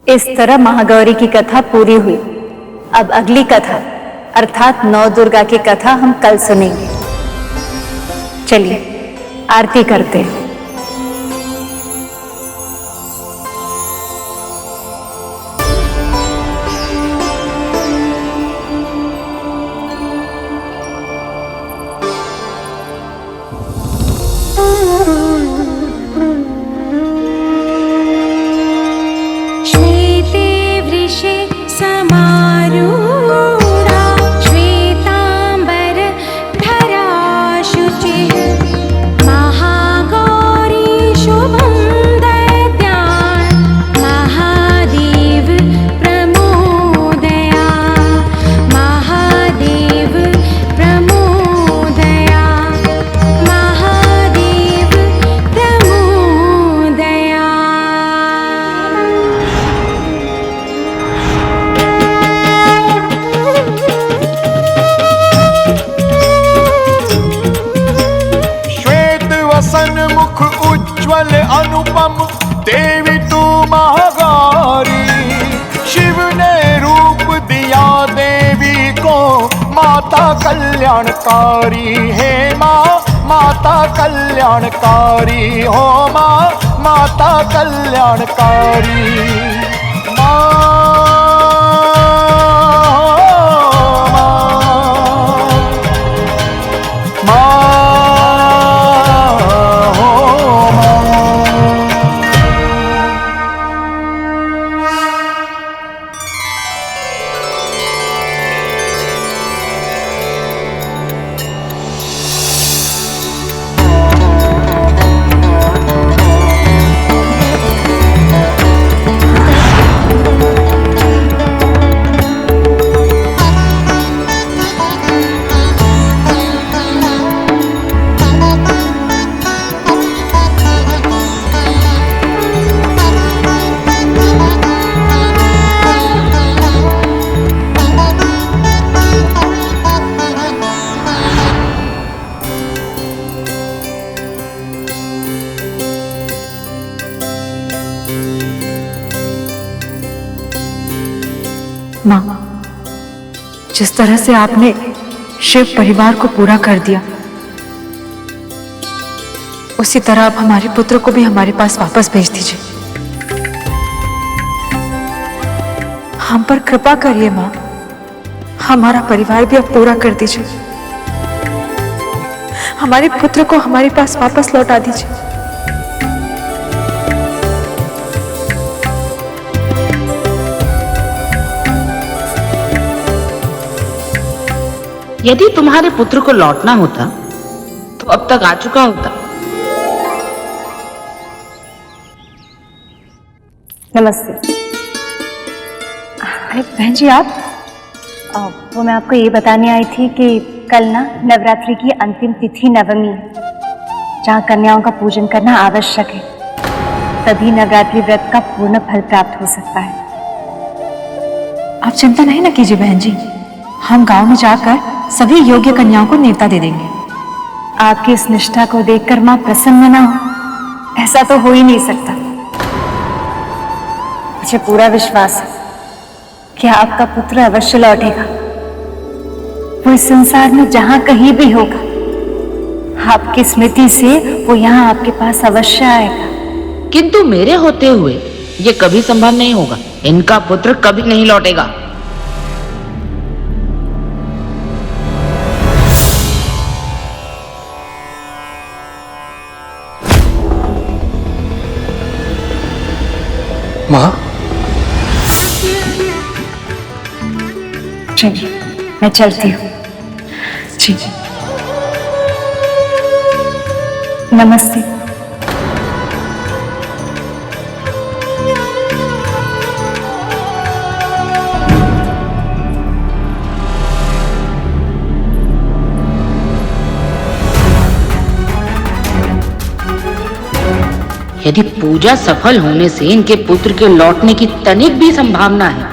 इस तरह महागौरी की कथा पूरी हुई। अब अगली कथा अर्थात नौ दुर्गा की कथा हम कल सुनेंगे। चलिए आरती करते हैं। मुख उज्ज्वल अनुपम देवी तू महागौरी। शिव ने रूप दिया देवी को माता कल्याणकारी। हे माँ माता कल्याणकारी, हो माँ माता कल्याणकारी। माँ, जिस तरह से आपने शिव परिवार को पूरा कर दिया, उसी तरह आप हमारे पुत्र को भी हमारे पास वापस भेज दीजिए। हम पर कृपा करिए माँ, हमारा परिवार भी अब पूरा कर दीजिए। हमारे पुत्र को हमारे पास वापस लौटा दीजिए। यदि तुम्हारे पुत्र को लौटना होता तो अब तक आ चुका होता। नमस्ते। अरे बहन जी आप, वो मैं आपको ये बताने आई थी कि कल ना नवरात्रि की अंतिम तिथि नवमी है, जहाँ कन्याओं का पूजन करना आवश्यक है, तभी नवरात्रि व्रत का पूर्ण फल प्राप्त हो सकता है। आप चिंता नहीं ना कीजिए बहन जी, हम गांव में जाकर सभी योग्य कन्याओं को न्योता दे देंगे। आपकी इस निष्ठा को देखकर मां प्रसन्न ना हो, ऐसा तो हो ही नहीं सकता। मुझे पूरा विश्वास है कि आपका पुत्र अवश्य लौटेगा। वो इस संसार में जहां कहीं भी होगा, आपकी स्मृति से वो यहाँ आपके पास अवश्य आएगा। किंतु मेरे होते हुए ये कभी संभव नहीं होगा। इनका पुत्र कभी नहीं लौटेगा। माँ, चलिए मैं चलती हूँ। जी नमस्ते। यदि पूजा सफल होने से इनके पुत्र के लौटने की तनिक भी संभावना है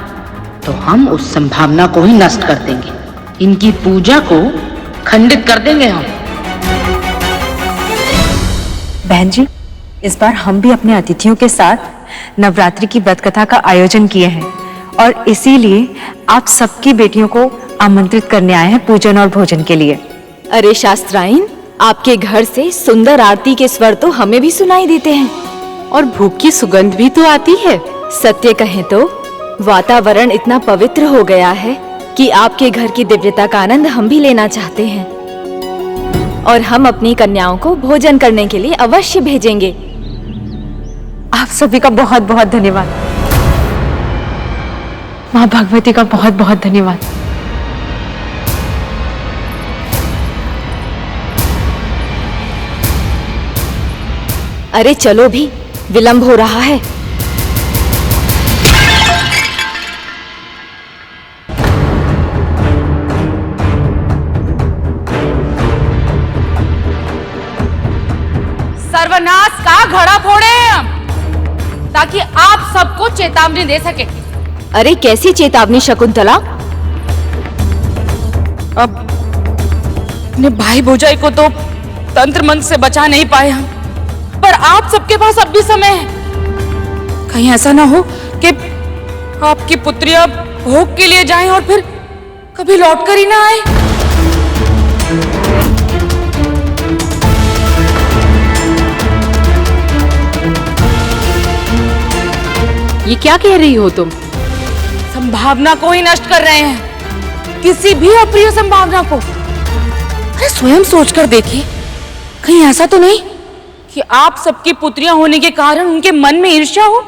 तो हम उस संभावना को ही नष्ट कर देंगे। इनकी पूजा को खंडित कर देंगे हम। बहन जी, इस बार हम भी अपने अतिथियों के साथ नवरात्रि की व्रत कथा का आयोजन किए हैं और इसीलिए आप सबकी बेटियों को आमंत्रित करने आए हैं पूजन और भोजन के लिए। अरे शास्त्राइन, आपके घर से सुंदर आरती के स्वर तो हमें भी सुनाई देते हैं और भूख की सुगंध भी तो आती है। सत्य कहें तो वातावरण इतना पवित्र हो गया है कि आपके घर की दिव्यता का आनंद हम भी लेना चाहते हैं और हम अपनी कन्याओं को भोजन करने के लिए अवश्य भेजेंगे। आप सभी का बहुत बहुत धन्यवाद। माँ भगवती का बहुत बहुत धन्यवाद। अरे चलो भी, विलंब हो रहा है। सर्वनाश का घड़ा फोड़े हम, ताकि आप सबको चेतावनी दे सके। अरे कैसी चेतावनी शकुंतला? अब अपने भाई भौजाई को तो तंत्र मंत्र से बचा नहीं पाए हम, पर आप सबके पास अब भी समय है। कहीं ऐसा ना हो कि आपकी पुत्रियां भोग के लिए जाएं और फिर कभी लौट कर ही ना आए। ये क्या कह रही हो तुम? संभावना को ही नष्ट कर रहे हैं, किसी भी अप्रिय संभावना को। अरे स्वयं सोचकर देखिए, कहीं ऐसा तो नहीं कि आप सबकी पुत्रियां होने के कारण उनके मन में ईर्ष्या हो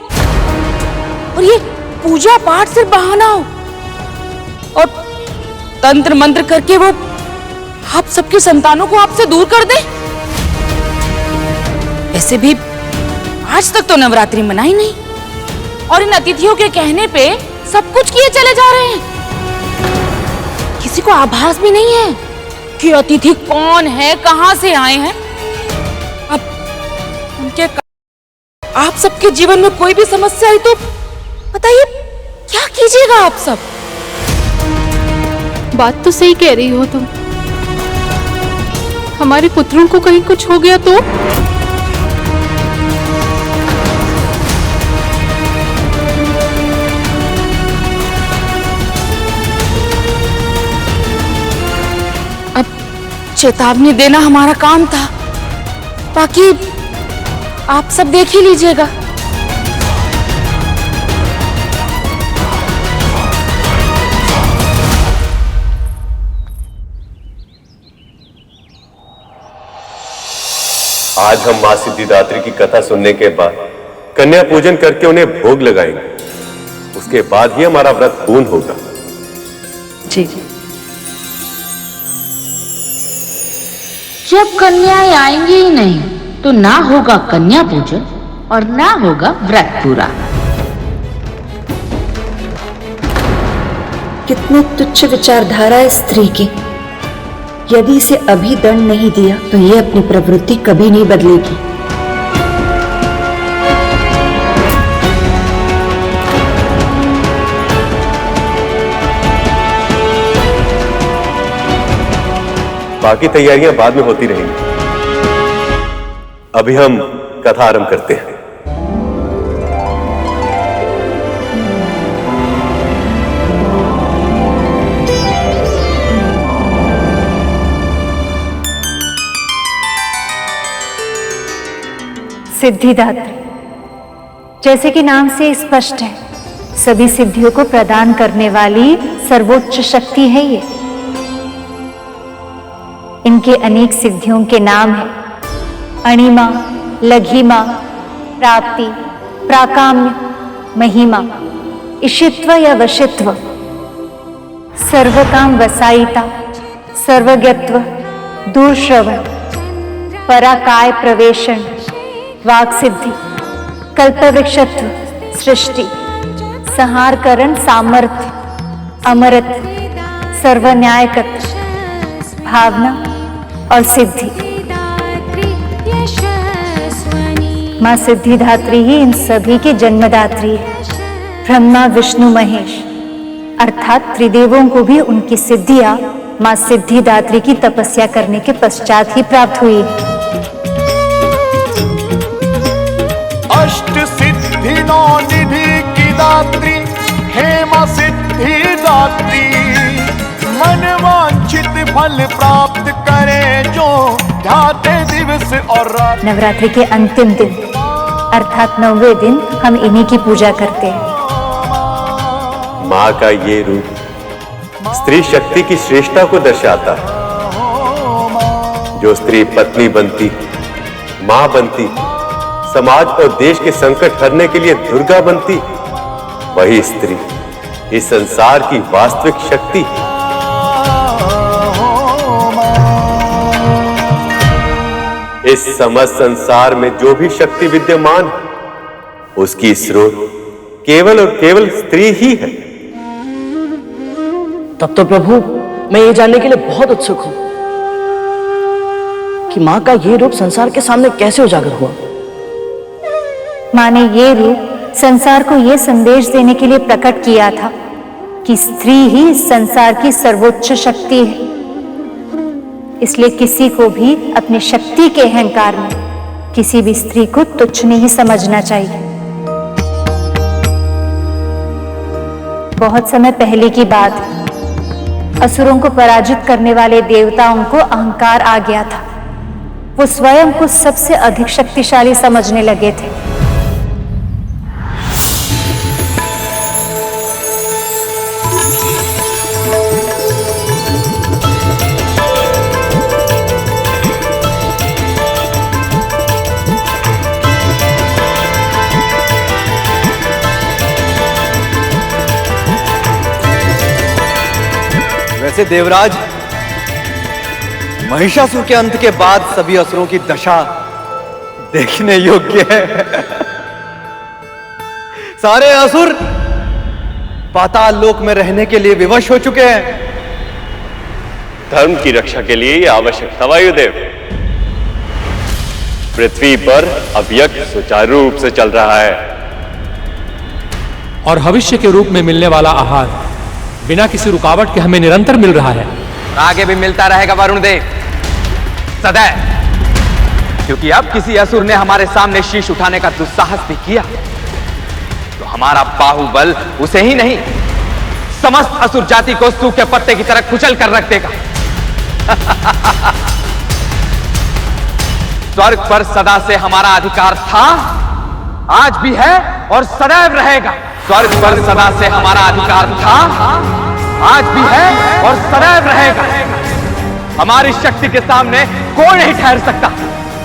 और ये पूजा पाठ सिर्फ बहाना हो और तंत्र मंत्र करके वो आप सबकी संतानों को आपसे दूर कर दे। ऐसे भी आज तक तो नवरात्रि मनाई नहीं और इन अतिथियों के कहने पे सब कुछ किए चले जा रहे हैं। किसी को आभास भी नहीं है कि अतिथि कौन है, कहां से आए हैं। अब उनके आप सबके जीवन में कोई भी समस्या आई तो बताइए क्या कीजिएगा आप सब? बात तो सही कह रही हो तुम। हमारे पुत्रों को कहीं कुछ हो गया तो? अब चेतावनी देना हमारा काम था, बाकी आप सब देख ही लीजिएगा। आज हम मां सिद्धिदात्री की कथा सुनने के बाद कन्या पूजन करके उन्हें भोग लगाएंगे। उसके बाद ही हमारा व्रत पूर्ण होगा। जी। जब कन्याएं आएंगी ही नहीं तो ना होगा कन्या पूजन और ना होगा व्रत पूरा। कितनी तुच्छ विचारधारा है स्त्री की। यदि इसे अभी दंड नहीं दिया तो ये अपनी प्रवृत्ति कभी नहीं बदलेगी। बाकी तैयारियां बाद में होती रहेंगी। अभी हम कथा आरंभ करते हैं। सिद्धिदात्री, जैसे कि नाम से स्पष्ट है, सभी सिद्धियों को प्रदान करने वाली सर्वोच्च शक्ति है ये। इनके अनेक सिद्धियों के नाम हैं अणिमा, लघिमा, प्राप्ति, प्राकाम्य, महिमा, इशित्व या वशित्व, सर्वकाम वसायिता, सर्वज्ञत्व, दूरश्रवण, पराकाय प्रवेशण, वाक सिद्धि, कल्पवृक्षत्व, सृष्टि, संहारकरण सामर्थ्य, अमरत्व, सर्वन्यायकत्व, भावना और सिद्धि। मां सिद्धिदात्री ही इन सभी की जन्मदात्री है। ब्रह्मा, विष्णु, महेश अर्थात त्रिदेवों को भी उनकी सिद्धियां मां सिद्धिदात्री की तपस्या करने के पश्चात ही प्राप्त हुई है। अष्ट सिद्धि रिद्धि नौ निधि की दात्री, हेमा सिद्धि दात्री, मन वांछित फल प्राप्त करे जो ध्याते दिवस और रात। नवरात्रि के अंतिम दिन अर्थात 9वें दिन हम इन्हीं की पूजा करते हैं। माँ का ये रूप स्त्री शक्ति की श्रेष्ठता को दर्शाता है। जो स्त्री पत्नी बनती, माँ बनती, समाज और देश के संकट हरने के लिए दुर्गा बनती, वही स्त्री इस संसार की वास्तविक शक्ति। इस समस्त संसार में जो भी शक्ति विद्यमान है, उसकी स्रोत केवल और केवल स्त्री ही है। तब तो प्रभु मैं ये जानने के लिए बहुत उत्सुक हूं कि माँ का ये रूप संसार के सामने कैसे उजागर हुआ। माँ ने ये रूप संसार को ये संदेश देने के लिए प्रकट किया था कि स्त्री ही इस संसार की सर्वोच्च शक्ति है। इसलिए किसी को भी अपनी शक्ति के अहंकार में किसी भी स्त्री को तुच्छ नहीं समझना चाहिए। बहुत समय पहले की बात, असुरों को पराजित करने वाले देवताओं को अहंकार आ गया था। वो स्वयं को सबसे अधिक शक्तिशाली समझने लगे थे। वैसे देवराज, महिषासुर के अंत के बाद सभी असुरों की दशा देखने योग्य है। सारे असुर पाताल लोक में रहने के लिए विवश हो चुके हैं। धर्म की रक्षा के लिए यह आवश्यक था वायुदेव। पृथ्वी पर अब यज्ञ सुचारू रूप से चल रहा है और भविष्य के रूप में मिलने वाला आहार बिना किसी रुकावट के हमें निरंतर मिल रहा है। आगे भी मिलता रहेगा वरुण देव, सदैव। क्योंकि अब किसी असुर ने हमारे सामने शीश उठाने का दुस्साहस भी किया तो हमारा बाहुबल उसे ही नहीं, समस्त असुर जाति को सूखे पत्ते की तरह कुचल कर रख देगा। स्वर्ग पर सदा से हमारा अधिकार था, आज भी है और सदैव रहेगा। स्वर्ग पर सदा से हमारा अधिकार था, आज भी है और सदैव रहेगा। हमारी शक्ति के सामने कोई नहीं ठहर सकता,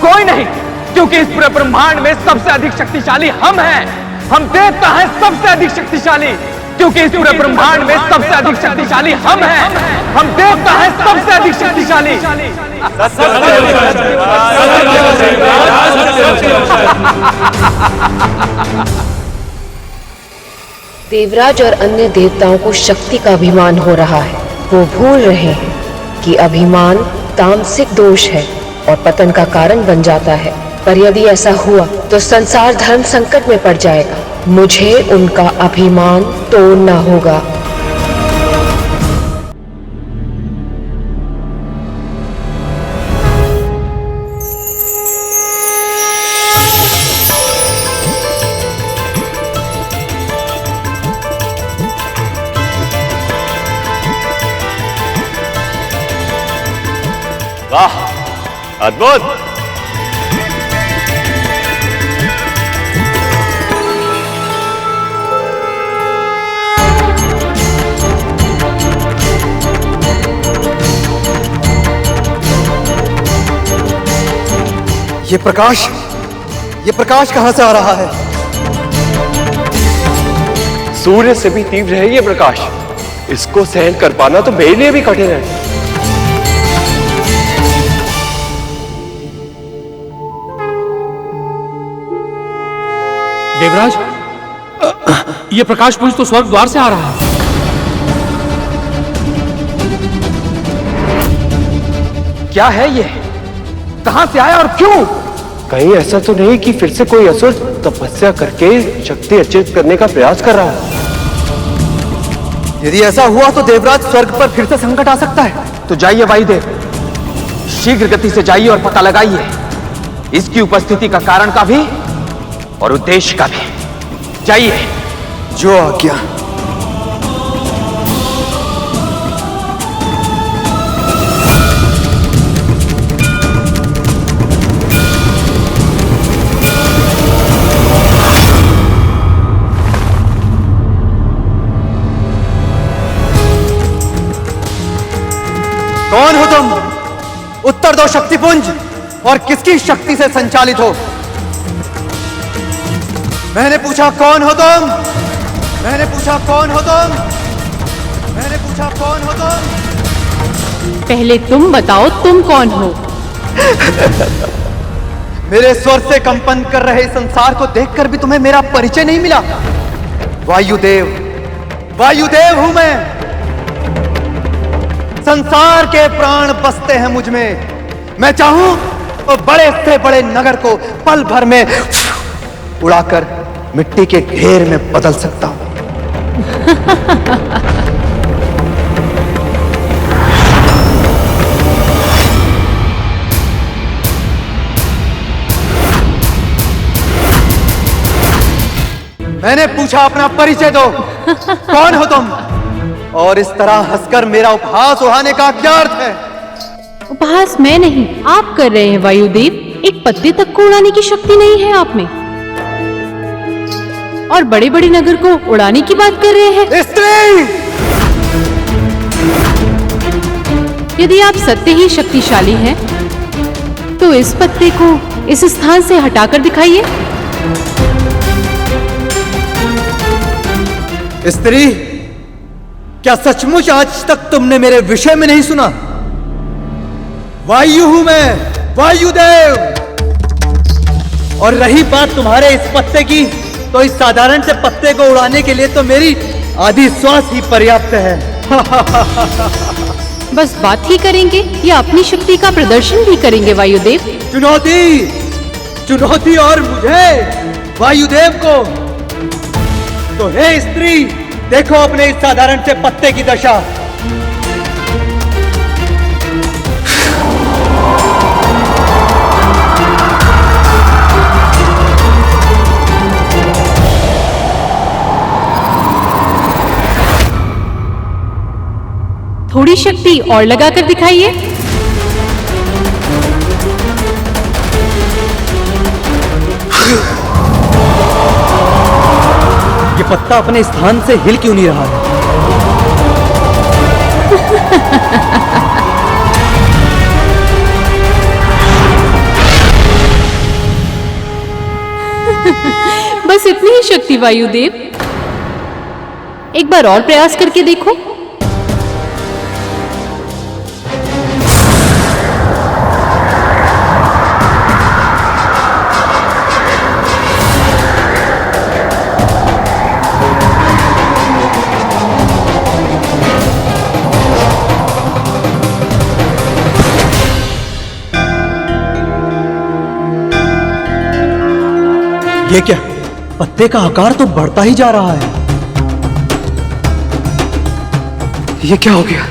कोई नहीं, क्योंकि इस पूरे ब्रह्मांड में सबसे अधिक शक्तिशाली हम हैं। हम देवता हैं सबसे अधिक शक्तिशाली, क्योंकि इस पूरे ब्रह्मांड में सबसे अधिक शक्तिशाली हम हैं। हम देवता हैं सबसे अधिक शक्तिशाली। देवराज और अन्य देवताओं को शक्ति का अभिमान हो रहा है। वो भूल रहे हैं कि अभिमान तामसिक दोष है और पतन का कारण बन जाता है। पर यदि ऐसा हुआ तो संसार धर्म संकट में पड़ जाएगा। मुझे उनका अभिमान तोड़ना होगा। वाह, अद्भुत। ये प्रकाश कहां से आ रहा है? सूर्य से भी तीव्र है ये प्रकाश। इसको सहन कर पाना तो मेरे लिए भी कठिन है। देवराज, ये प्रकाश पुंज तो स्वर्ग द्वार से आ रहा है। क्या है ये? कहां से आया और क्यों? कहीं ऐसा तो नहीं कि फिर से कोई असुर तपस्या करके शक्ति अर्जित करने का प्रयास कर रहा है? यदि ऐसा हुआ तो देवराज स्वर्ग पर फिर से संकट आ सकता है। तो जाइए वायुदेव, शीघ्र गति से जाइए और पता लगाइए इसकी उपस्थिति का कारण का भी और उद्देश्य का भी। जाइए। जो आज्ञा। कौन हो तुम? उत्तर दो शक्तिपुंज, और किसकी शक्ति से संचालित हो? मैंने पूछा कौन हो तुम? मैंने पूछा कौन हो तुम? मैंने पूछा कौन हो तुम? पहले तुम बताओ तुम कौन हो? मेरे स्वर से कंपन कर रहे संसार को देखकर भी तुम्हें मेरा परिचय नहीं मिला? वायुदेव, वायुदेव हूं मैं। संसार के प्राण बसते हैं मुझ में। मैं चाहूं तो बड़े से बड़े नगर को पल भर में उड़ाकर मिट्टी के ढेर में बदल सकता हूं। मैंने पूछा अपना परिचय दो, कौन हो तुम? और इस तरह हंसकर मेरा उपहास उड़ाने का क्या अर्थ है? उपहास मैं नहीं, आप कर रहे हैं वायुदेव। एक पत्ते तक को उड़ाने की शक्ति नहीं है आप में, और बड़े बड़े नगर को उड़ाने की बात कर रहे हैं। स्त्री! यदि आप सत्य ही शक्तिशाली हैं, तो इस पत्ते को इस स्थान से हटाकर दिखाइए। स्त्री, क्या सचमुच आज तक तुमने मेरे विषय में नहीं सुना? वायु हूं मैं, वायुदेव। और रही बात तुम्हारे इस पत्ते की, तो इस साधारण से पत्ते को उड़ाने के लिए तो मेरी आधी श्वास ही पर्याप्त है। बस बात ही करेंगे या अपनी शक्ति का प्रदर्शन भी करेंगे वायुदेव? चुनौती, चुनौती और मुझे, वायुदेव को। तो हे स्त्री, देखो अपने इस साधारण से पत्ते की दशा। थोड़ी शक्ति और लगाकर दिखाइए। ये पत्ता अपने स्थान से हिल क्यों नहीं रहा है? बस इतनी ही शक्ति वायुदेव। एक बार और प्रयास करके देखो। ये क्या? पत्ते का आकार तो बढ़ता ही जा रहा है। ये क्या हो गया?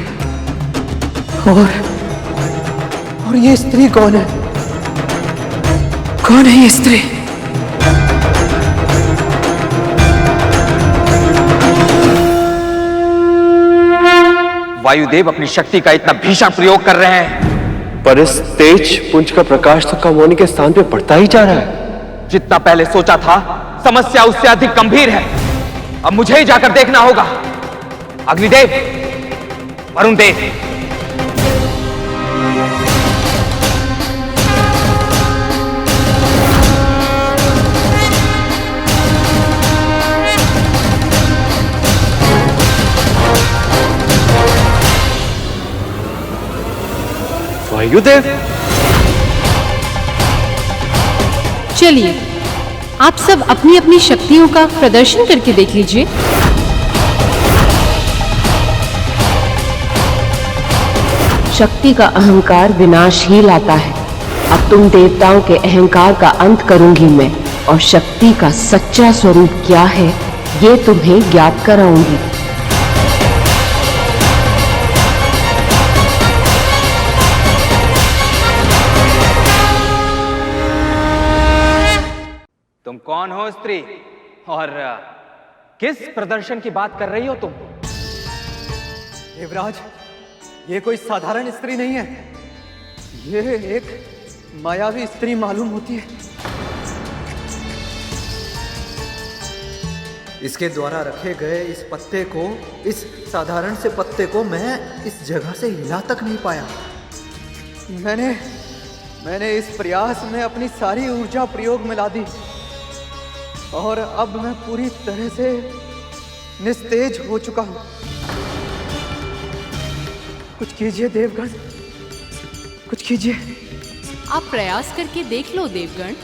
और ये स्त्री कौन है? कौन है ये स्त्री? वायुदेव अपनी शक्ति का इतना भीषण प्रयोग कर रहे हैं, पर इस तेज पुंज का प्रकाश तो कम होने के स्थान पे बढ़ता ही जा रहा है। जितना पहले सोचा था, समस्या उससे अधिक गंभीर है। अब मुझे ही जाकर देखना होगा। अग्निदेव, वरुण देव, वायुदेव, चलिए, आप सब अपनी अपनी शक्तियों का प्रदर्शन करके देख लीजिए। शक्ति का अहंकार विनाश ही लाता है। अब तुम देवताओं के अहंकार का अंत करूंगी मैं, और शक्ति का सच्चा स्वरूप क्या है ये तुम्हें ज्ञात कराऊंगी। तुम कौन हो स्त्री? और किस प्रदर्शन की बात कर रही हो तुम? देवराज, ये कोई साधारण स्त्री नहीं है, ये एक मायावी स्त्री मालूम होती है। इसके द्वारा रखे गए इस पत्ते को, इस साधारण से पत्ते को मैं इस जगह से हिला तक नहीं पाया। मैंने इस प्रयास में अपनी सारी ऊर्जा प्रयोग में ला दी और अब मैं पूरी तरह से निस्तेज हो चुका हूं। कुछ कीजिए देवगण, कुछ कीजिए। आप प्रयास करके देख लो देवगण।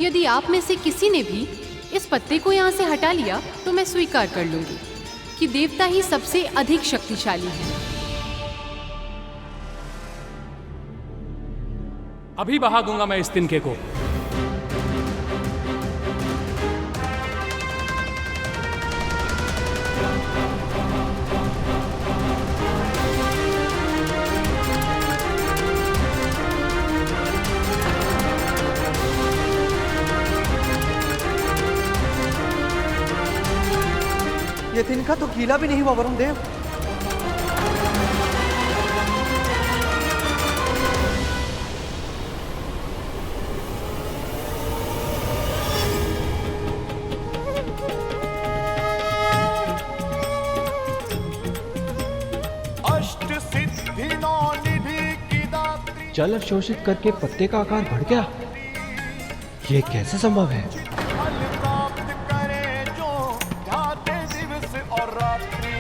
यदि आप में से किसी ने भी इस पत्ते को यहाँ से हटा लिया तो मैं स्वीकार कर लूंगी कि देवता ही सबसे अधिक शक्तिशाली है। अभी बहा दूंगा मैं इस तिनके को। ये तिनका तो गीला भी नहीं हुआ वरुण देव। अष्ट सिद्धि नौ निधि की दात्री। जल अवशोषित करके पत्ते का आकार बढ़ गया, ये कैसे संभव है? फल प्राप्त करे जो ध्याते दिवस और रात्रि।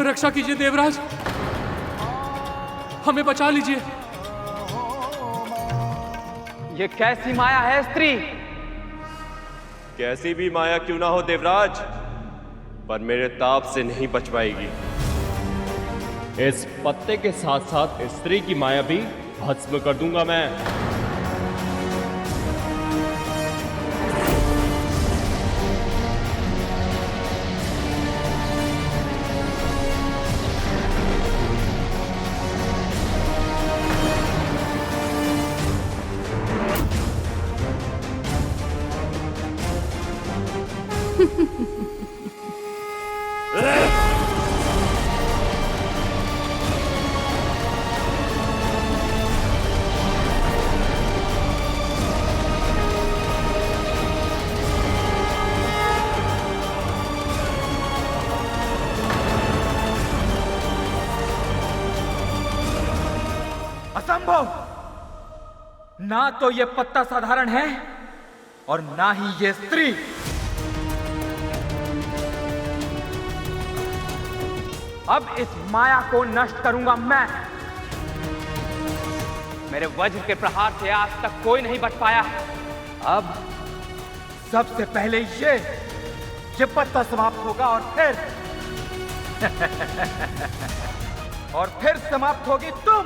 रक्षा कीजिए देवराज, हमें बचा लीजिए। ये कैसी माया है स्त्री? कैसी भी माया क्यों ना हो देवराज, पर मेरे ताप से नहीं बच पाएगी। इस पत्ते के साथ साथ स्त्री की माया भी भस्म कर दूंगा मैं। असंभव! ना तो ये पत्ता साधारण है और ना ही ये स्त्री। अब इस माया को नष्ट करूंगा मैं। मेरे वज्र के प्रहार से आज तक कोई नहीं बच पाया। अब सबसे पहले ये पत्ता समाप्त होगा और फिर समाप्त होगी तुम।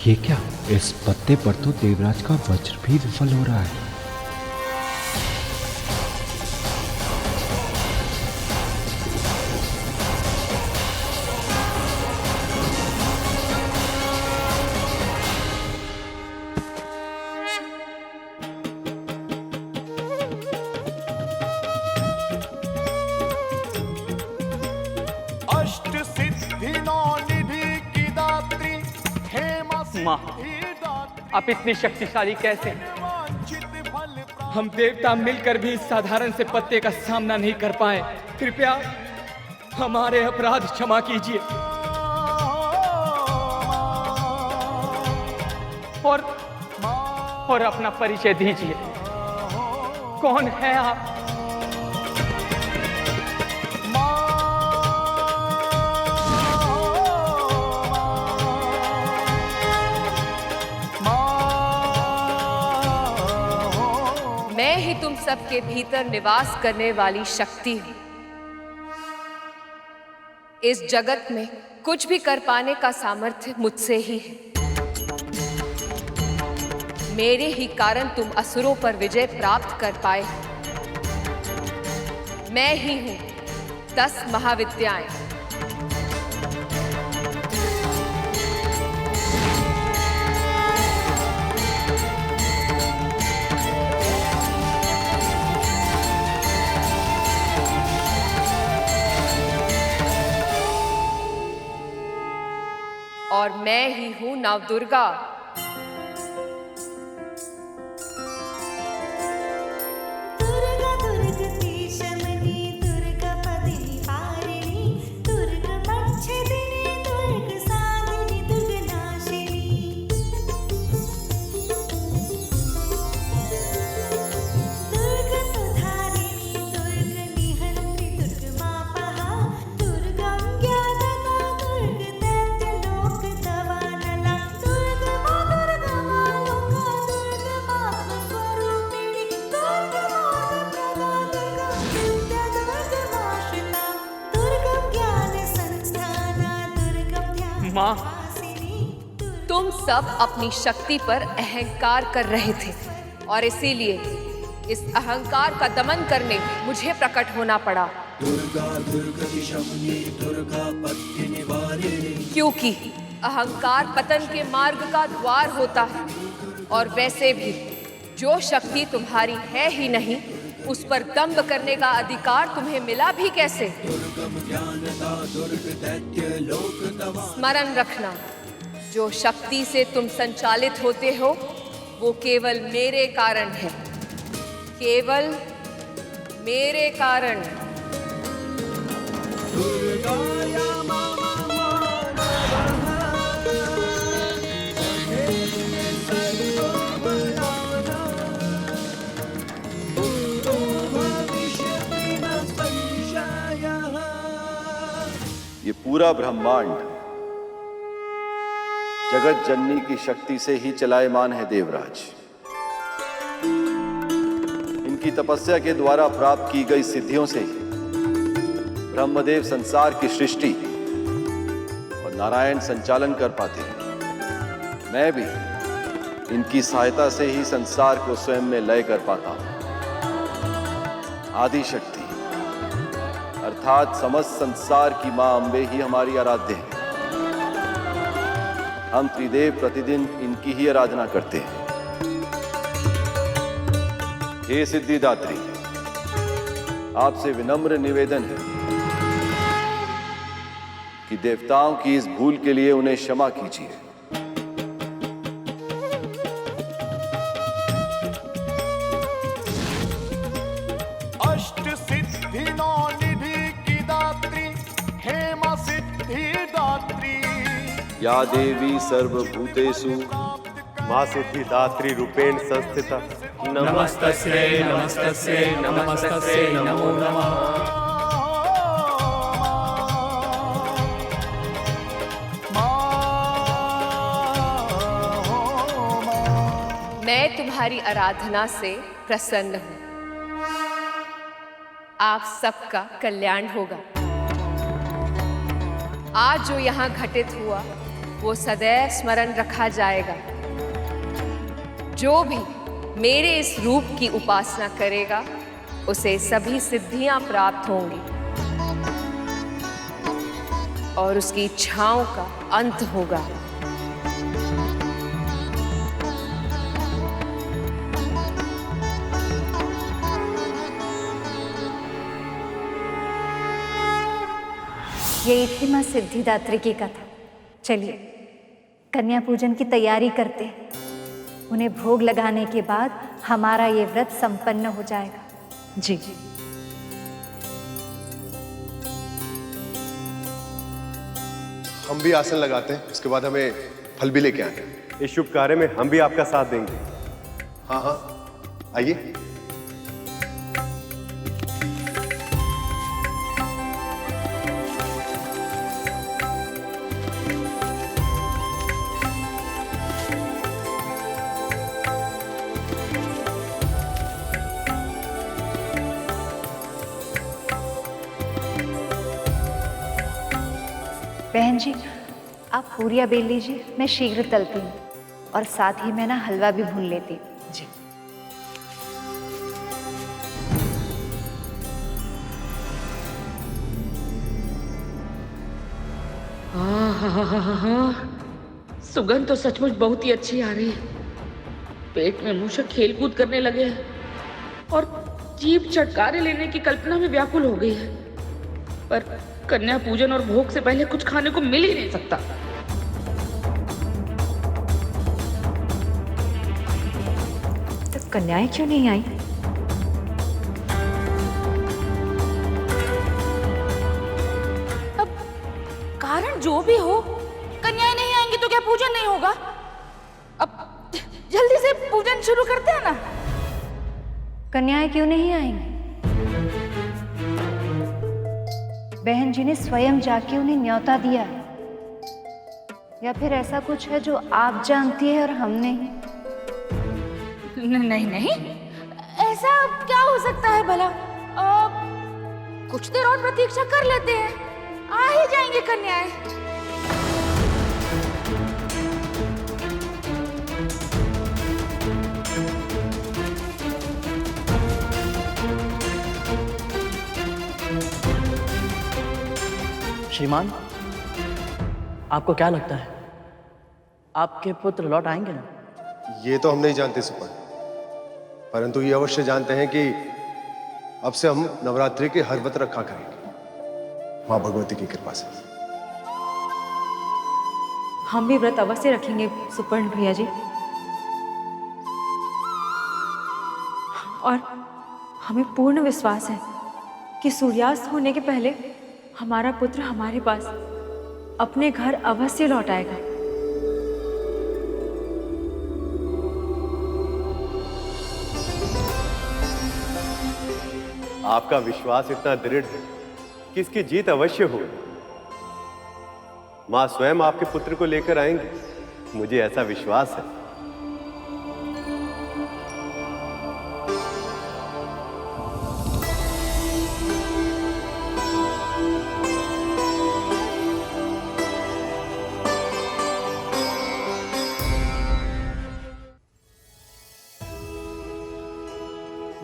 ये क्या? इस पत्ते पर तो देवराज का वज्र भी विफल हो रहा है। अष्ट सिद्धि नौ निधि की दात्री। माँ, आप इतनी शक्तिशाली कैसे? हम देवता मिलकर भी इस साधारण से पत्ते का सामना नहीं कर पाए। कृपया हमारे अपराध क्षमा कीजिए और अपना परिचय दीजिए। कौन है आप? मैं ही तुम सबके भीतर निवास करने वाली शक्ति हूं। इस जगत में कुछ भी कर पाने का सामर्थ्य मुझसे ही है। मेरे ही कारण तुम असुरों पर विजय प्राप्त कर पाए। मैं ही हूं 10 महाविद्याएं। और मैं ही हूं नवदुर्गा। माँ, तुम सब अपनी शक्ति पर अहंकार कर रहे थे और इसीलिए इस अहंकार का दमन करने मुझे प्रकट होना पड़ा। क्योंकि अहंकार पतन के मार्ग का द्वार होता है और वैसे भी जो शक्ति तुम्हारी है ही नहीं, उस पर दंभ करने का अधिकार तुम्हें मिला भी कैसे? स्मरण रखना, जो शक्ति से तुम संचालित होते हो वो केवल मेरे कारण है, केवल मेरे कारण। ये पूरा ब्रह्मांड जगत जननी की शक्ति से ही चलायमान है देवराज। इनकी तपस्या के द्वारा प्राप्त की गई सिद्धियों से ही ब्रह्मदेव संसार की सृष्टि और नारायण संचालन कर पाते हैं। मैं भी इनकी सहायता से ही संसार को स्वयं में लय कर पाता हूं। आदि शक्ति अर्थात समस्त संसार की मां अम्बे ही हमारी आराध्य है। हम त्रिदेव प्रतिदिन इनकी ही आराधना करते हैं। हे सिद्धिदात्री, आपसे विनम्र निवेदन है कि देवताओं की इस भूल के लिए उन्हें क्षमा कीजिए। अष्ट सिद्धि नौ निधि की दात्री, हेमा सिद्धिदात्री। या देवी सर्वभूतेषु मां सिद्धिदात्री रूपेण संस्थिता। नमस्तस्यै नमस्तस्यै नमस्तस्यै नमो नमः। मैं तुम्हारी आराधना से प्रसन्न हूं। आप सबका कल्याण होगा। आज जो यहाँ घटित हुआ वो सदैव स्मरण रखा जाएगा। जो भी मेरे इस रूप की उपासना करेगा उसे सभी सिद्धियां प्राप्त होंगी और उसकी इच्छाओं का अंत होगा। यही थी मां सिद्धिदात्री की कथा। चलिए कन्या पूजन की तैयारी करते हैं। उन्हें भोग लगाने के बाद हमारा ये व्रत संपन्न हो जाएगा। जी हम भी आसन लगाते हैं, इसके बाद हमें फल भी लेके आए। इस शुभ कार्य में हम भी आपका साथ देंगे। हाँ हाँ, आइए। बहन जी, आप पूरियां बेल लीजिए, मैं शीघ्र तलती हूँ। और साथ ही मैं ना हलवा भी भून लेती। जी। सुगंध तो सचमुच बहुत ही अच्छी आ रही है। पेट में मूषक खेल कूद करने लगे हैं और जीभ चटकारे लेने की कल्पना में व्याकुल हो गई है। पर कन्या पूजन और भोग से पहले कुछ खाने को मिल ही नहीं सकता। तो कन्याएं क्यों नहीं आई? अब कारण जो भी हो, कन्याएं नहीं आएंगी तो क्या पूजन नहीं होगा? अब जल्दी से पूजन शुरू करते हैं ना। कन्याएं क्यों नहीं आएंगी? बहन जी ने स्वयं जाके उन्हें न्योता दिया है, या फिर ऐसा कुछ है जो आप जानती है और हम नहीं? नहीं नहीं, ऐसा क्या हो सकता है भला? कुछ देर और प्रतीक्षा कर लेते हैं, आ ही जाएंगे कन्याएं। श्रीमान, आपको क्या लगता है आपके पुत्र लौट आएंगे ना? ये तो हम नहीं जानते सुपर्ण, परंतु ये अवश्य जानते हैं कि अब से हम नवरात्रि के हर व्रत रखा करेंगे मां भगवती की कृपा से। हम भी व्रत अवश्य रखेंगे सुपर्ण भैया जी, और हमें पूर्ण विश्वास है कि सूर्यास्त होने के पहले हमारा पुत्र हमारे पास अपने घर अवश्य लौट आएगा। आपका विश्वास इतना दृढ़ है कि इसकी जीत अवश्य हो। मां स्वयं आपके पुत्र को लेकर आएंगे, मुझे ऐसा विश्वास है।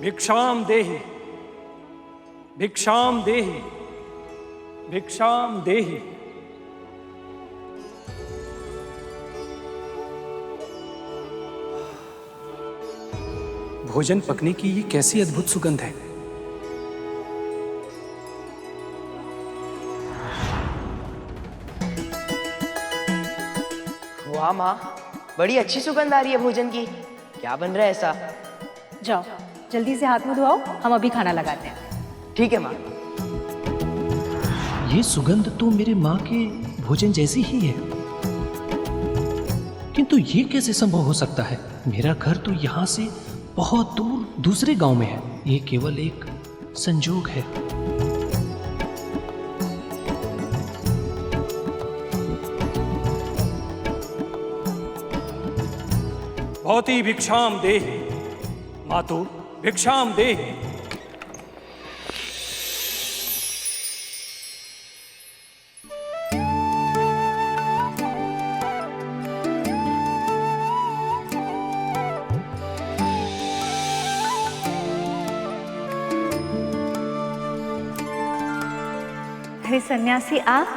भिक्षाम देहि, भिक्षाम देहि, भिक्षाम देहि। भोजन पकने की ये कैसी अद्भुत सुगंध है। वाह माँ, बड़ी अच्छी सुगंध आ रही है भोजन की। क्या बन रहा है ऐसा? जाओ जल्दी से हाथ मुंह धोआओ, हम अभी खाना लगाते हैं। ठीक है माँ। ये सुगंध तो मेरे माँ के भोजन जैसी ही है, किंतु ये कैसे संभव हो सकता है? मेरा घर तो यहाँ से बहुत दूर दूसरे गांव में है। ये केवल एक संजोग है। भवती भिक्षाम देहि, मातु भिक्षाम देहि। अरे सन्यासी आप,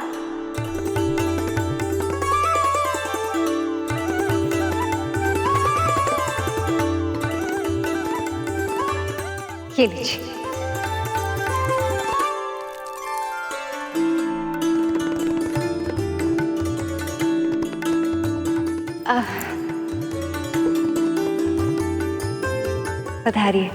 ये लीजिए। पधारिए।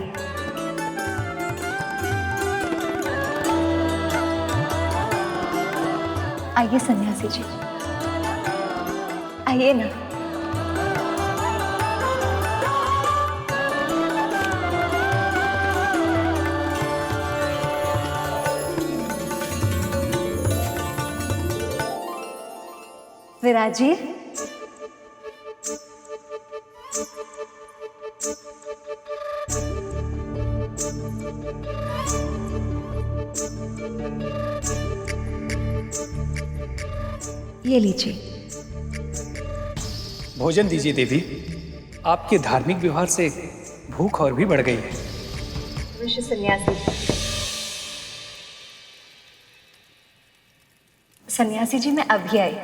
आइए सन्यासी जी, आइए ना। विराजिए। ये लीजिए। भोजन दीजिए देवी। आपके धार्मिक व्यवहार से भूख और भी बढ़ गई है। ऋषि सन्यासी। सन्यासी जी, मैं अभी आई।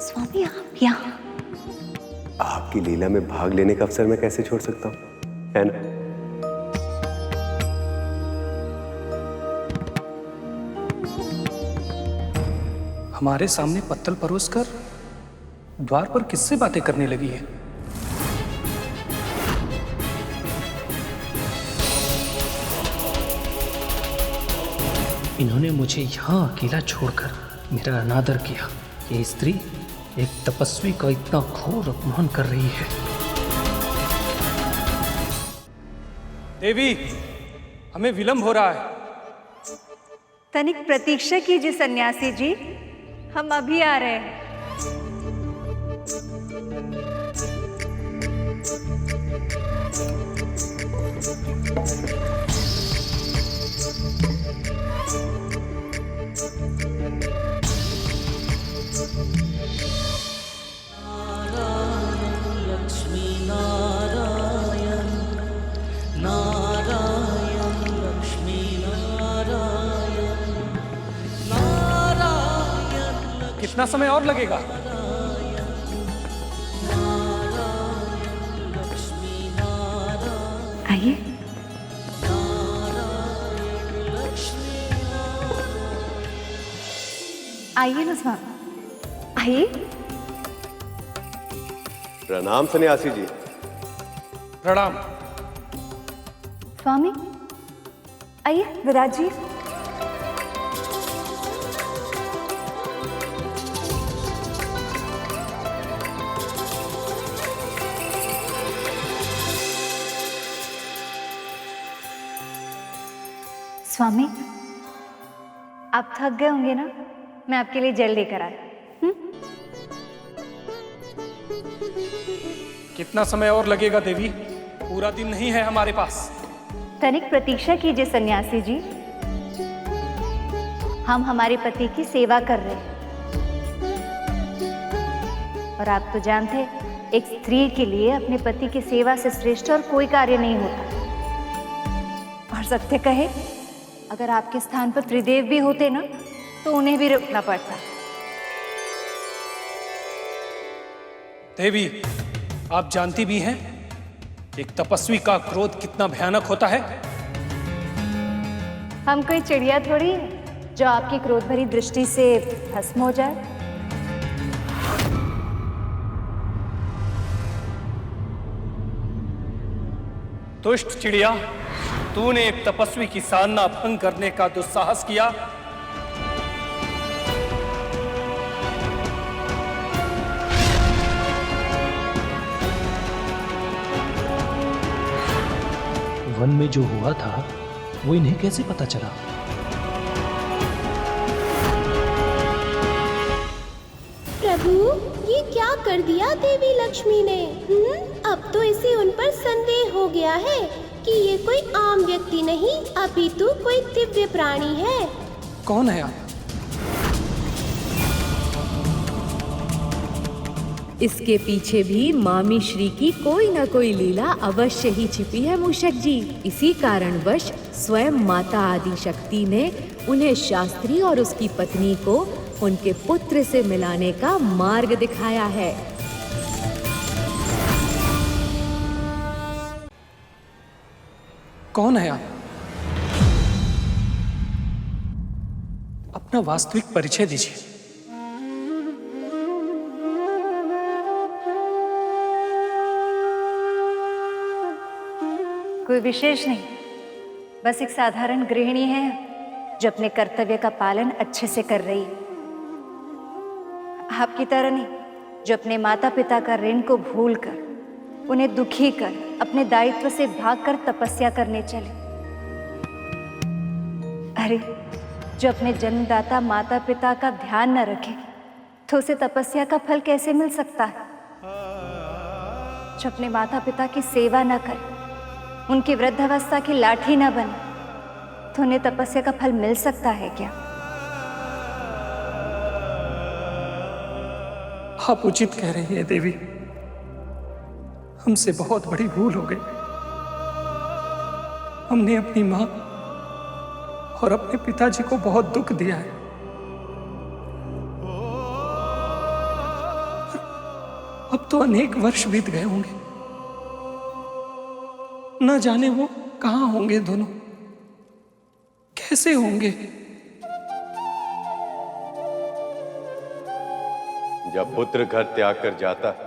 स्वामी, आप यहाँ? आपकी लीला में भाग लेने का अवसर मैं कैसे छोड़ सकता हूँ, है ना? हमारे सामने पत्तल परोसकर द्वार पर किससे बातें करने लगी है? इन्होंने मुझे यहाँ अकेला छोड़कर मेरा अनादर किया। ये स्त्री एक तपस्वी का इतना घोर अपमान कर रही है। देवी, हमें विलंब हो रहा है। तनिक प्रतीक्षा कीजिए सन्यासी जी, हम अभी आ रहे हैं। कितना समय और लगेगा? आइए। आइए ना स्वामी, आइए। प्रणाम सन्यासी जी। प्रणाम। स्वामी आइए, विराज जी। स्वामी, आप थक गए होंगे ना, मैं आपके लिए जल लेकर आई। कितना समय और लगेगा देवी? पूरा दिन नहीं है हमारे पास। तनिक प्रतीक्षा कीजिए सन्यासी जी, हम हमारे पति की सेवा कर रहे हैं। और आप तो जानते हैं, एक स्त्री के लिए अपने पति की सेवा से श्रेष्ठ और कोई कार्य नहीं होता। और सत्य कहे, अगर आपके स्थान पर त्रिदेव भी होते ना, तो उन्हें भी रुकना पड़ता। देवी, आप जानती भी हैं एक तपस्वी का क्रोध कितना भयानक होता है। हम कोई चिड़िया थोड़ी है जो आपकी क्रोध भरी दृष्टि से भस्म हो जाए। दुष्ट चिड़िया, तूने एक तपस्वी की साधना भंग करने का दुस्साहस किया। वन में जो हुआ था वो इन्हें कैसे पता चला? प्रभु, ये क्या कर दिया देवी लक्ष्मी ने? अब तो इसे उन पर संदेह हो गया है कि ये कोई आम व्यक्ति नहीं, अपितु कोई दिव्य प्राणी है। कौन है आप? इसके पीछे भी मामी श्री की कोई न कोई लीला अवश्य ही छिपी है मूषक जी। इसी कारणवश स्वयं माता आदि शक्ति ने उन्हें शास्त्री और उसकी पत्नी को उनके पुत्र से मिलाने का मार्ग दिखाया है। कौन है आप? अपना वास्तविक परिचय दीजिए। कोई विशेष नहीं, बस एक साधारण गृहिणी है जो अपने कर्तव्य का पालन अच्छे से कर रही है। आपकी तरह नहीं, जो अपने माता पिता का ऋण को भूलकर, उन्हें दुखी कर, अपने दायित्व से भागकर तपस्या करने चले। अरे, जो अपने जन्मदाता माता पिता का ध्यान न रखे तो उसे तपस्या का फल कैसे मिल सकता है? जो अपने माता पिता की सेवा न करे, उनकी वृद्धावस्था की लाठी न बने, तो उन्हें तपस्या का फल मिल सकता है क्या? आप उचित कह रही हैं देवी, हमसे बहुत बड़ी भूल हो गई। हमने अपनी माँ और अपने पिताजी को बहुत दुख दिया है। अब तो अनेक वर्ष बीत गए होंगे, न जाने वो कहाँ होंगे दोनों, कैसे होंगे। जब पुत्र घर त्याग कर जाता है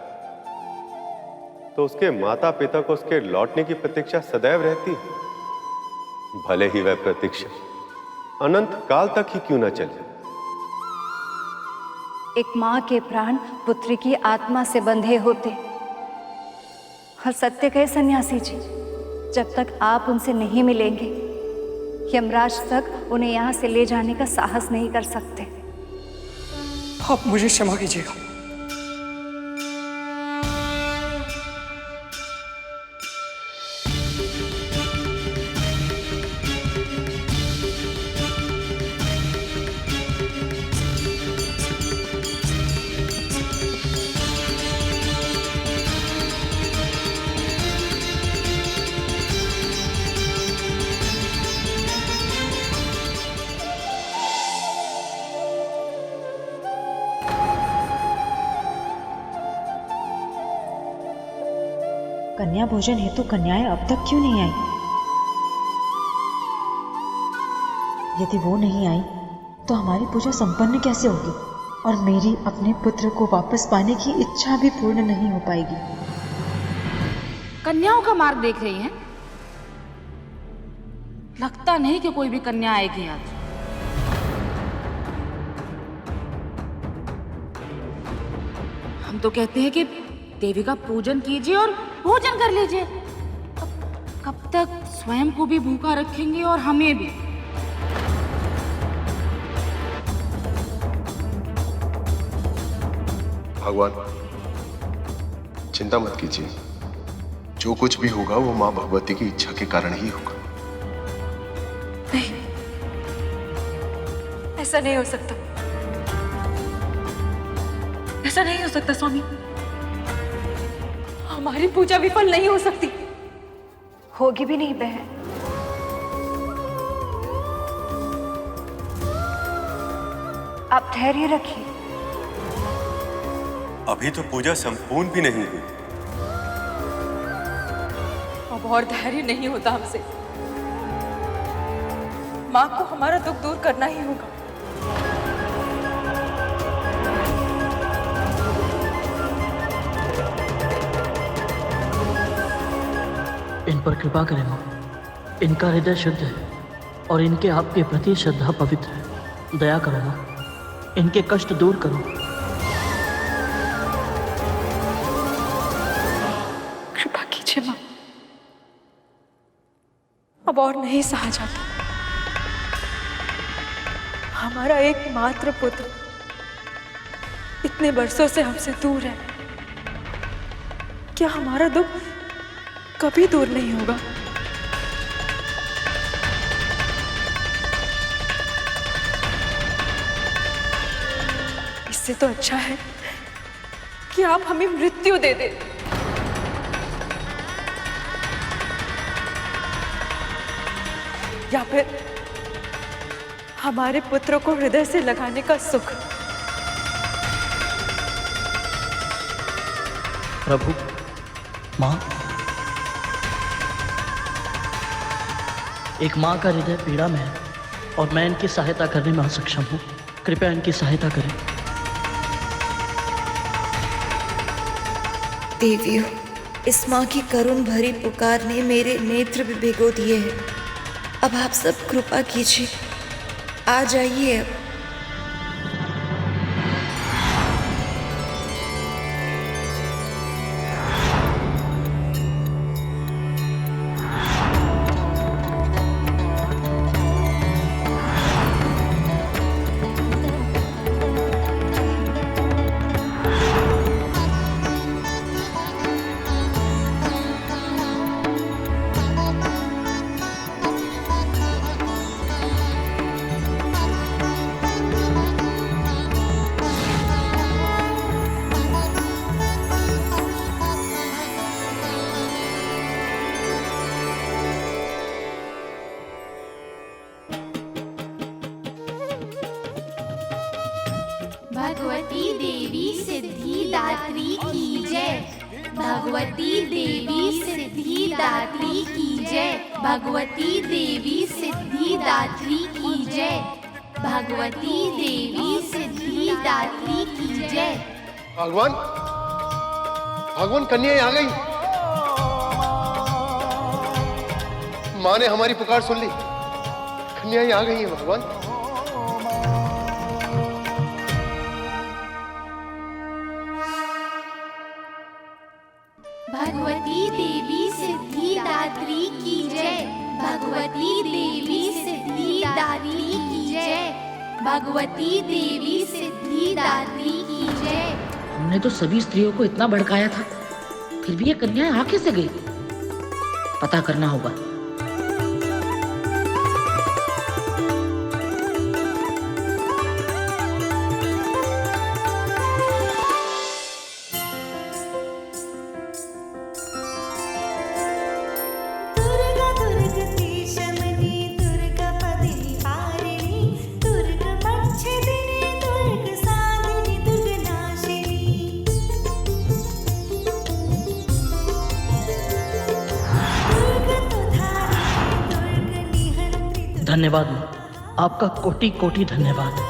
तो उसके माता पिता को उसके लौटने की प्रतीक्षा सदैव रहती है, भले ही वह प्रतीक्षा अनंत काल तक ही क्यों न चले। एक माँ के प्राण पुत्री की आत्मा से बंधे होते। और सत्य कहे सन्यासी जी, जब तक आप उनसे नहीं मिलेंगे, यमराज तक उन्हें यहाँ से ले जाने का साहस नहीं कर सकते। आप मुझे क्षमा कीजिएगा। कन्या भोजन हेतु कन्याएं अब तक क्यों नहीं आई? यदि वो नहीं आई तो हमारी पूजा संपन्न कैसे होगी और मेरी अपने पुत्र को वापस पाने की इच्छा भी पूर्ण नहीं हो पाएगी। कन्याओं का मार्ग देख रही हैं? लगता नहीं कि कोई भी कन्या आएगी आज। हम तो कहते हैं कि देवी का पूजन कीजिए और भोजन कर लीजिए। कब तक स्वयं को भी भूखा रखेंगे और हमें भी। भगवान चिंता मत कीजिए, जो कुछ भी होगा वो माँ भगवती की इच्छा के कारण ही होगा। नहीं, ऐसा नहीं हो सकता, ऐसा नहीं हो सकता स्वामी। हमारी पूजा विफल नहीं हो सकती। होगी भी नहीं बहन। आप धैर्य रखिए। अभी तो पूजा संपूर्ण भी नहीं हुई। अब और धैर्य नहीं होता हमसे। माँ को हमारा दुख दूर करना ही होगा। इन पर कृपा करें माँ, इनका हृदय शुद्ध है और इनके आपके प्रति श्रद्धा पवित्र है। दया करो माँ, इनके कष्ट दूर करो। कृपा कीजिए माँ, अब और नहीं सहा जाता। हमारा एकमात्र पुत्र इतने वर्षों से हमसे दूर है। क्या हमारा दुख कभी दूर नहीं होगा? इससे तो अच्छा है कि आप हमें मृत्यु दे दें। या फिर हमारे पुत्र को हृदय से लगाने का सुख। प्रभु, माँ, एक माँ का हृदय पीड़ा में है और मैं इनकी सहायता करने में असक्षम हूँ। कृपया इनकी सहायता करें। देवियों, इस माँ की करुण भरी पुकार ने मेरे नेत्र भी भिगो दिए हैं। अब आप सब कृपा कीजिए, आ जाइए अब। भगवती देवी सिद्धि दात्री की जय। भगवती देवी सिद्धि दात्री की जय। भगवती देवी सिद्धि दात्री की जय। भगवती देवी सिद्धि दात्री की जय। भगवान, भगवान कन्या आ गई। माँ ने हमारी पुकार सुन ली, कन्या आ गई है भगवान। भगवती देवी सिद्धि दात्री की जय। भगवती देवी सिद्धि दात्री की जय। भगवती देवी सिद्धि दात्री की जय। हमने तो सभी स्त्रियों को इतना भड़काया था, फिर भी ये कन्याएं आ कैसे गई? पता करना होगा। धन्यवाद माँ, आपका कोटि कोटि धन्यवाद।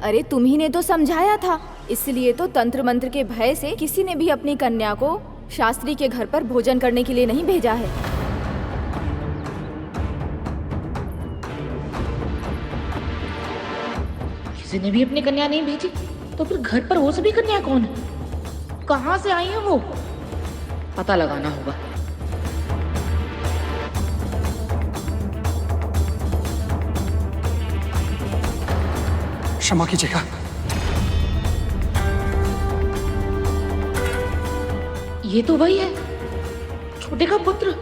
अरे तुम्ही ने तो समझाया था, इसलिए तो तंत्र मंत्र के भय से किसी ने भी अपनी कन्या को शास्त्री के घर पर भोजन करने के लिए नहीं भेजा है। किसी ने भी अपनी कन्या नहीं भेजी, तो फिर घर पर वो सभी कन्या कौन है? कहाँ से आई है वो? पता लगाना होगा। क्षमा कीजिएगा। ये तो वही है, छोटे का पुत्र,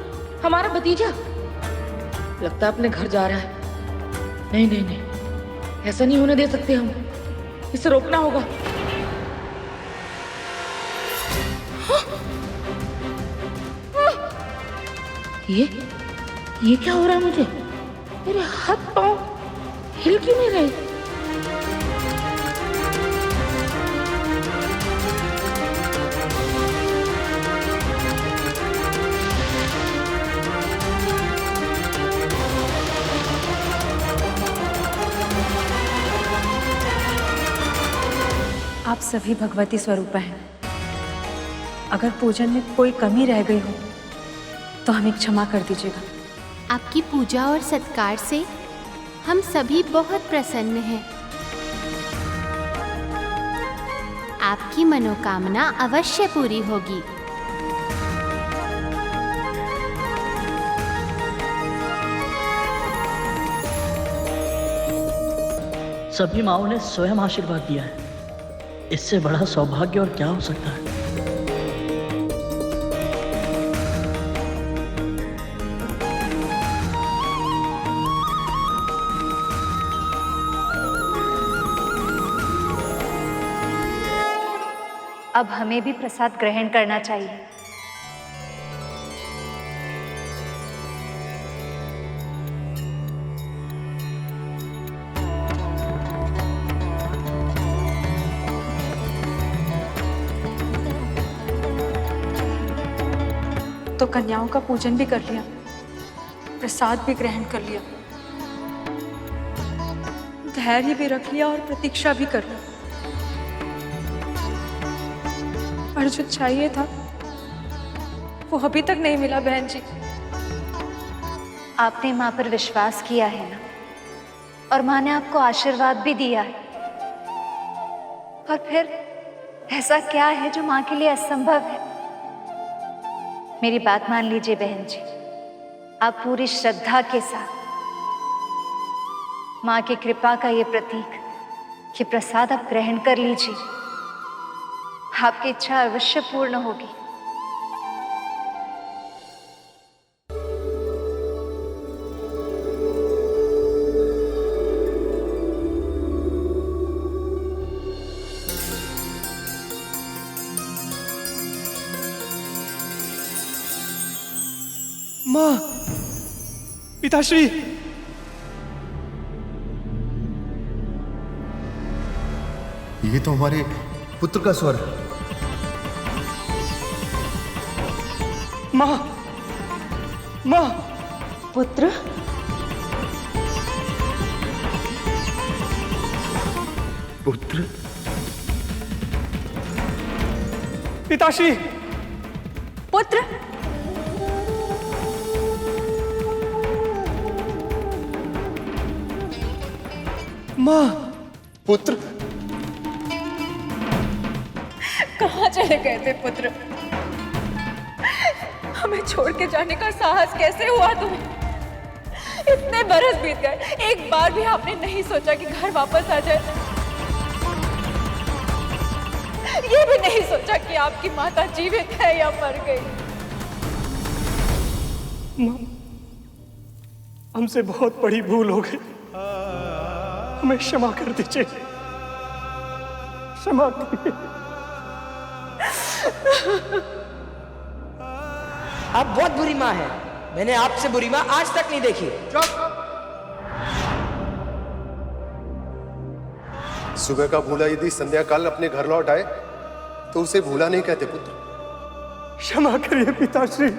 हमारा भतीजा। लगता है अपने घर जा रहा है। नहीं नहीं नहीं, ऐसा नहीं होने दे सकते हम, इसे रोकना होगा। ये क्या हो रहा है मुझे? मेरे हाथ पांव हिल क्यों नहीं रहे? आप सभी भगवती स्वरूप हैं। अगर पूजन में कोई कमी रह गई हो तो हमें क्षमा कर दीजिएगा। आपकी पूजा और सत्कार से हम सभी बहुत प्रसन्न हैं। आपकी मनोकामना अवश्य पूरी होगी। सभी माँओं ने स्वयं आशीर्वाद दिया है, इससे बड़ा सौभाग्य और क्या हो सकता है। अब हमें भी प्रसाद ग्रहण करना चाहिए। तो कन्याओं का पूजन भी कर लिया, प्रसाद भी ग्रहण कर लिया, धैर्य भी रख लिया और प्रतीक्षा भी कर ली, पर जो चाहिए था वो अभी तक नहीं मिला बहन जी। आपने माँ पर विश्वास किया है ना, और माँ ने आपको आशीर्वाद भी दिया है, और फिर ऐसा क्या है जो माँ के लिए असंभव है? मेरी बात मान लीजिए बहन जी, आप पूरी श्रद्धा के साथ माँ की कृपा का ये प्रतीक, ये प्रसाद आप ग्रहण कर लीजिए, आपकी इच्छा अवश्य पूर्ण होगी। माँ, पिताश्री, ये तो हमारे पुत्र का स्वर। माँ, माँ, पुत्र, पुत्र, पिताश्री, पुत्र, माँ, पुत्र, कहाँ चले गए थे पुत्र? हमें छोड़ के जाने का साहस कैसे हुआ तुम्हें? इतने बरस बीत गए, एक बार भी आपने नहीं सोचा कि घर वापस आ जाए? ये भी नहीं सोचा कि आपकी माता जीवित है या मर गई? माँ, हमसे बहुत बड़ी भूल हो गई, हमें क्षमा कर दीजिए, क्षमा करिए। आप बहुत बुरी माँ है, मैंने आपसे बुरी माँ आज तक नहीं देखी। सुबह का भूला यदि संध्या काल अपने घर लौट आए तो उसे भूला नहीं कहते पुत्र। क्षमा करिए पिताश्री।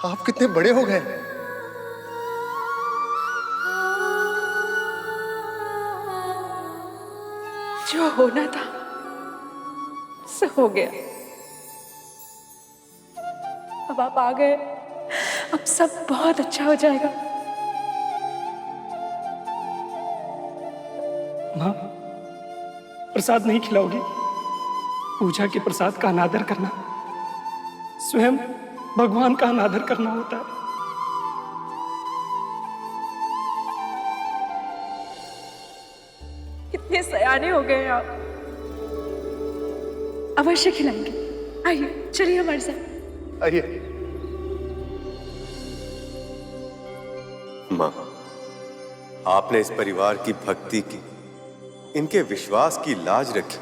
आप कितने बड़े हो गए। जो होना था सो हो गया, अब आप आ गए, अब सब बहुत अच्छा हो जाएगा। माँ, प्रसाद नहीं खिलाओगी? पूजा के प्रसाद का अनादर करना स्वयं भगवान का अनादर करना होता है। कितने सयाने हो गए आप। अवश्य खिलाएंगे, आइए चलिए हमारे साथ। आइए। माँ, आपने इस परिवार की भक्ति की, इनके विश्वास की लाज रखी,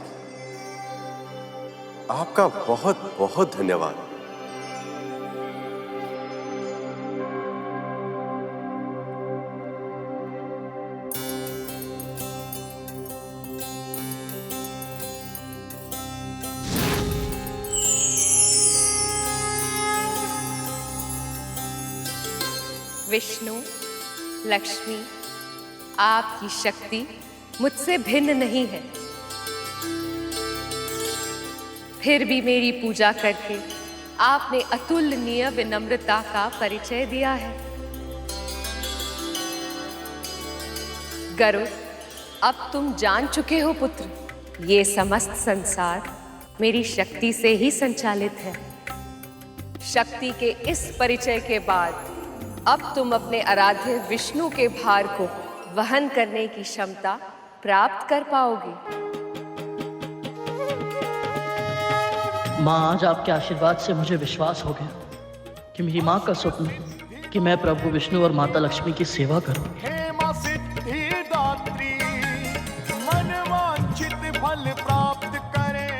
आपका बहुत बहुत धन्यवाद। विष्णु, लक्ष्मी, आपकी शक्ति मुझसे भिन्न नहीं है, फिर भी मेरी पूजा करके आपने अतुलनीय विनम्रता का परिचय दिया है। गरुड़, अब तुम जान चुके हो पुत्र, ये समस्त संसार मेरी शक्ति से ही संचालित है। शक्ति के इस परिचय के बाद अब तुम अपने आराध्य विष्णु के भार को वहन करने की क्षमता प्राप्त कर पाओगे। माँ, आज आपके आशीर्वाद से मुझे विश्वास हो गया कि मेरी माँ का स्वप्न कि मैं प्रभु विष्णु और माता लक्ष्मी की सेवा करूं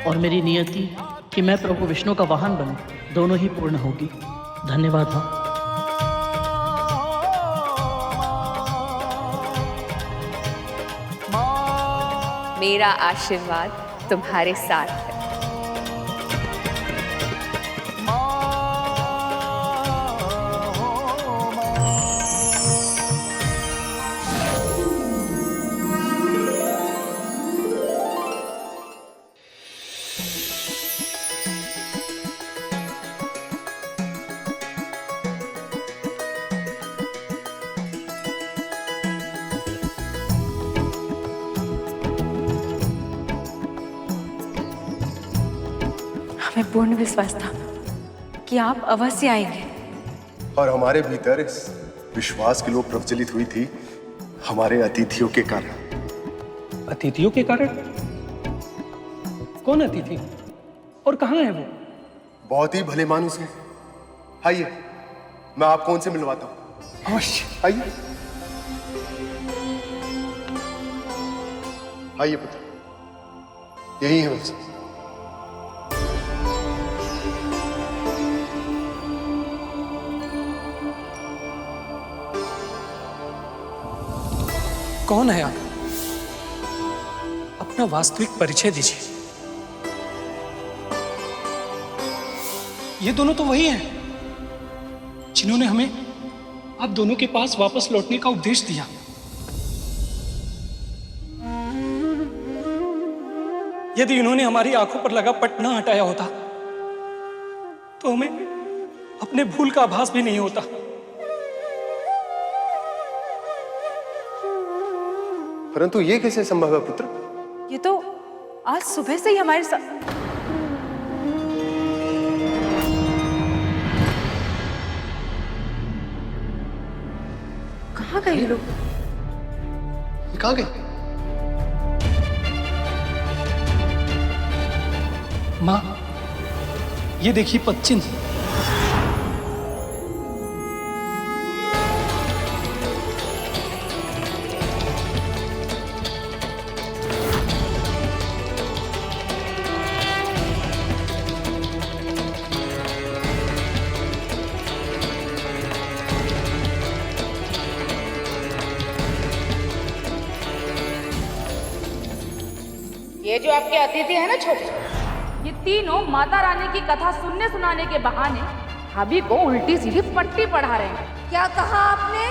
और मेरी नियति कि मैं प्रभु विष्णु का वाहन बनूं, दोनों ही पूर्ण होगी। धन्यवाद माँ। मेरा आशीर्वाद तुम्हारे साथ है। हमें पूर्ण विश्वास था कि आप अवश्य आएंगे। और हमारे भीतर इस विश्वास की लौ प्रज्वलित हुई थी हमारे अतिथियों के कारण। अतिथियों के कारण? कौन अतिथि और कहाँ है वो? बहुत ही भले मानुस हैं। आइए, मैं आपको उनसे मिलवाता हूँ। अवश्य आइए। आइए पुत्र, यही है बस। कौन है आप? अपना वास्तविक परिचय दीजिए। ये दोनों तो वही हैं जिन्होंने हमें आप दोनों के पास वापस लौटने का उपदेश दिया। यदि इन्होंने हमारी आंखों पर लगा पट ना हटाया होता तो हमें अपने भूल का आभास भी नहीं होता। परंतु ये कैसे संभव है पुत्र? ये तो आज सुबह से ही हमारे साथ। कहाँ गए लोग? कहाँ गए? माँ, ये देखिए पदचिन्ह। ये जो आपके अतिथि है ना छोटे, ये तीनों माता रानी की कथा सुनने सुनाने के बहाने भाभी को उल्टी सीधी पट्टी पढ़ा रहे हैं। क्या कहा आपने?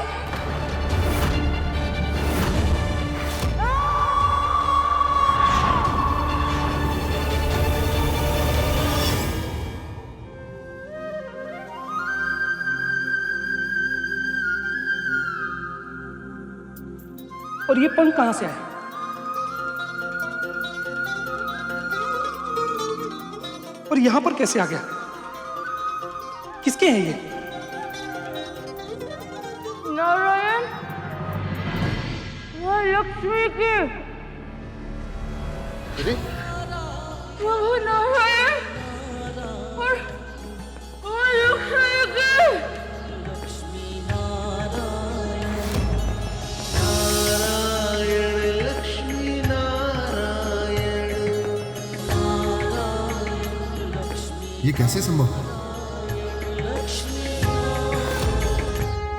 और ये पंख कहां से आए? और यहां पर कैसे आ गया? किसके हैं ये? नारायण, वह लक्ष्मी के। प्रभु नारायण और लक्ष्मी के। ये कैसे संभव है?